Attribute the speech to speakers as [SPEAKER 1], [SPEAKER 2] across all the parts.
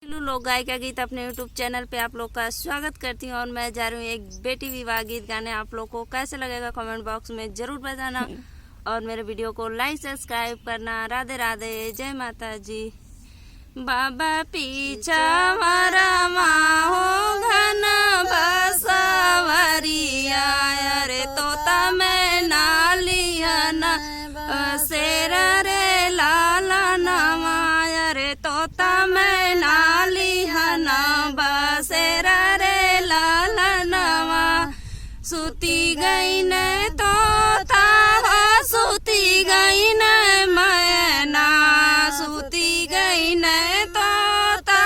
[SPEAKER 1] लोक गायिका गीत अपने YouTube चैनल पे आप लोग का स्वागत करती हूँ। और मैं जा रही हूँ एक बेटी विवाह गीत गाने। आप लोग को कैसे लगेगा कमेंट बॉक्स में जरूर बताना और मेरे वीडियो को लाइक सब्सक्राइब करना। राधे राधे, जय माता जी। बाबा पीछा मारा हो घन बसवरिया, अरे तोता मैं नालिया न शेर रे लाला नवा, अरे तोता मैं नालिया न बसेर रे लाला नवा। सुती गई न तोता सुती गई न मैना, सुती गई न तोता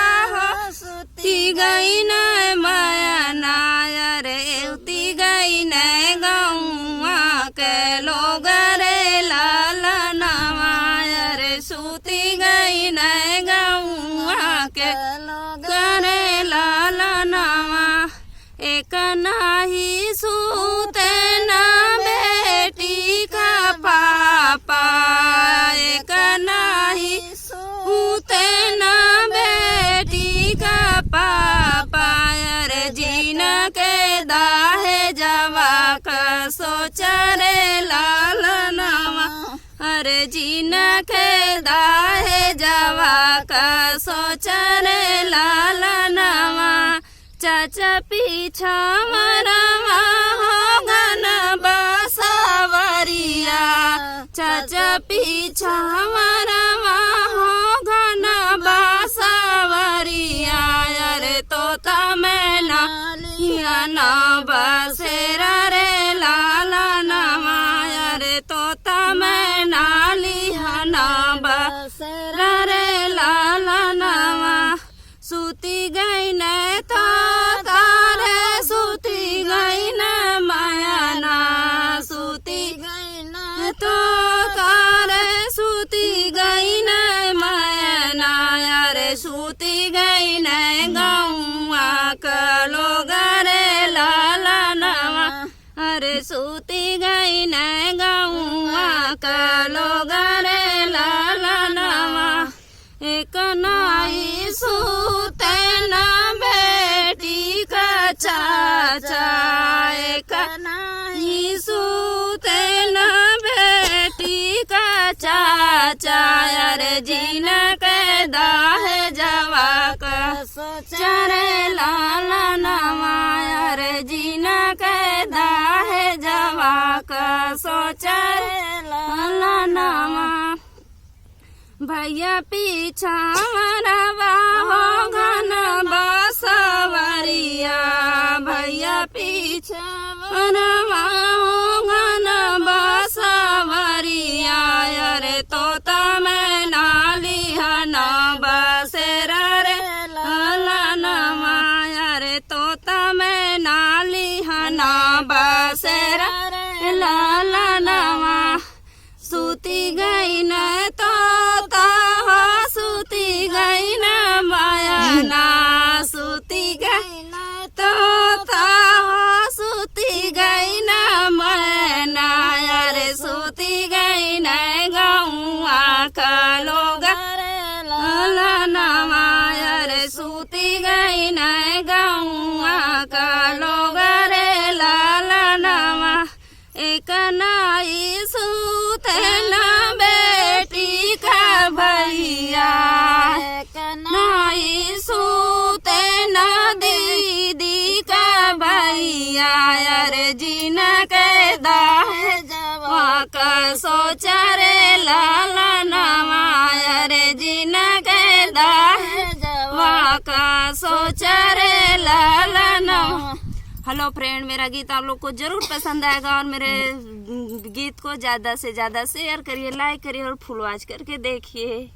[SPEAKER 1] सुती गई न मैना, अरे उती गई न गौआ के लोग रे लाला नवा, अरे सुती गई न गौआ के लोग रे लाला नवा। एक नाही सूते न बेटी का पापा, एक नाही सूते न बेटी का पापा, अरे जीन के दाहे जवा का सोच रे लाला नवा, अरे जीन के दाहे जवा का सोच रे लाला नवा। चाचा पीछा मरवा हो घन बसवरिया, चाचा पीछा मरवा हो घन बसवरिया, अरे तोता मैं नालिया न बसेर रे लाला नवा, अरे तोता मैं नालिया न बसेर रे लाला नवा। सुती गई न तोता रे सुती गई न मैना, सुती गई न तोता रे सुती गई न मैना, अरे सुती गई न गौआ का लोग रे लाला नवा, अरे सुती गई न गौआ का लोग रे लाला नवा। एक नाई सूते न बेटी का चाचा, एक नाई सूते न बेटी का चाचा, अरे जीन के दाहे जवा का सोच रे लाला नवा, अरे जीन के दाहे जवा का सोच रे लाला नवा। भैया पीछा मरवा हो घन बसवरिया, भैया पीछा मरवा हो घन बसवरिया, अरे तोता मैं नालिया न बसेर रे लाला नवा, अरे तोता मैं नालिया न बसेर रे लाला नवा। सुती गई न तोता सुती गई न मैना, सुती गई न तोता सुती गई न मैना, अरे सुती गई न गौआ का लोग रे लाला नवा, अरे सुती गई न गौआ का लोग रे लाला नवा। एक नाई सूते न बेटी का भैया, एक नाई सूते न दीदी का भैया, अरे जीन के दाहे जवा का सोच रे लाला नवा, अरे जीन के दाहे जवा का सोच रे लाला नवा। हेलो फ्रेंड, मेरा गीत आप लोग को जरूर पसंद आएगा और मेरे गीत को ज़्यादा से ज़्यादा शेयर करिए, लाइक करिए और फुल वॉच करके देखिए।